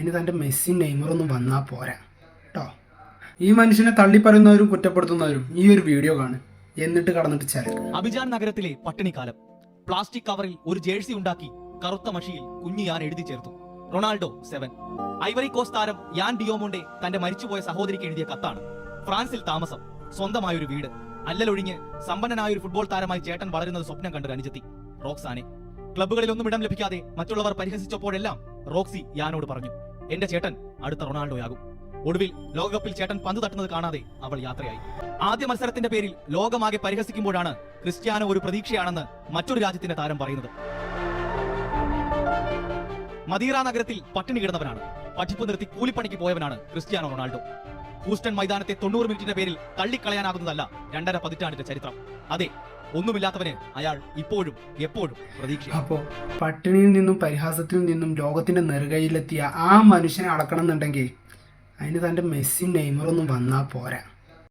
അതിന് തൻ്റെ മെസ്സി നെയ്മറൊന്നും വന്നാൽ പോരാ കേട്ടോ. ഈ മനുഷ്യനെ തള്ളിപ്പറയുന്നവരും കുറ്റപ്പെടുത്തുന്നവരും ഈ ഒരു വീഡിയോ കാണും, എന്നിട്ട് കടന്നിട്ട് ചേർക്കും. അബിജാൻ നഗരത്തിലെ പട്ടിണിക്കാലം. പ്ലാസ്റ്റിക് കവറിൽ ഒരു ജേഴ്സി ഉണ്ടാക്കി കറുത്ത മഷിയിൽ കുഞ്ഞു യാൻ എഴുതി ചേർത്തു. റൊണാൾഡോ 7. ഐവറി കോസ്റ്റ് താരം യാൻ ഡിയോമോണ്ടെ തന്റെ മരിച്ചുപോയ സഹോദരിക്ക് എഴുതിയ കത്താണ്. ഫ്രാൻസിൽ താമസം, സ്വന്തമായൊരു വീട്, അല്ലലൊഴിഞ്ഞ് സമ്പന്നനായ ഒരു ഫുട്ബോൾ താരമായി ചേട്ടൻ വളരുന്നത് സ്വപ്നം കണ്ടൊരു അനുജത്തി റോക്സാനെ. ക്ലബ്ബുകളിലൊന്നും ഇടം ലഭിക്കാതെ മറ്റുള്ളവർ പരിഹസിച്ചപ്പോഴെല്ലാം റോക്സി യാനോട് പറഞ്ഞു, എന്റെ ചേട്ടൻ അടുത്ത റൊണാൾഡോയാകും. ഒടുവിൽ ലോകകപ്പിൽ ചേട്ടൻ പന്ത് തട്ടുന്നത് കാണാതെ അവൾ യാത്രയായി. ആദ്യ മത്സരത്തിന്റെ പേരിൽ ലോകമാകെ പരിഹസിക്കുമ്പോഴാണ് ക്രിസ്ത്യാനോ ഒരു പ്രതീക്ഷയാണെന്ന് മറ്റൊരു രാജ്യത്തിന്റെ താരം പറയുന്നത്. മദീറ നഗരത്തിൽ പട്ടിണി കിടന്നവനാണ്, പഠിപ്പ് നിർത്തി കൂലിപ്പണിക്ക് പോയവനാണ് ക്രിസ്ത്യാനോ റൊണാൾഡോ. ഹൂസ്റ്റൺ മൈതാനത്തെ 90 മിനിറ്റിന്റെ പേരിൽ തള്ളിക്കളയാനാകുന്നതല്ല 2.5 പതിറ്റാണ്ടിന്റെ ചരിത്രം. അതെ, ഒന്നുമില്ലാത്തവന് അയാൾ ഇപ്പോഴും എപ്പോഴും പ്രതീക്ഷ. അപ്പോൾ പട്ടിണിയിൽ നിന്നും പരിഹാസത്തിൽ നിന്നും ലോകത്തിന്റെ നെറുകയിലെത്തിയ ആ മനുഷ്യനെ അളക്കണം എന്നുണ്ടെങ്കിൽ അതിന് തൻ്റെ മെസ്സി നെയ്മറൊന്നും വന്നാൽ പോരാ.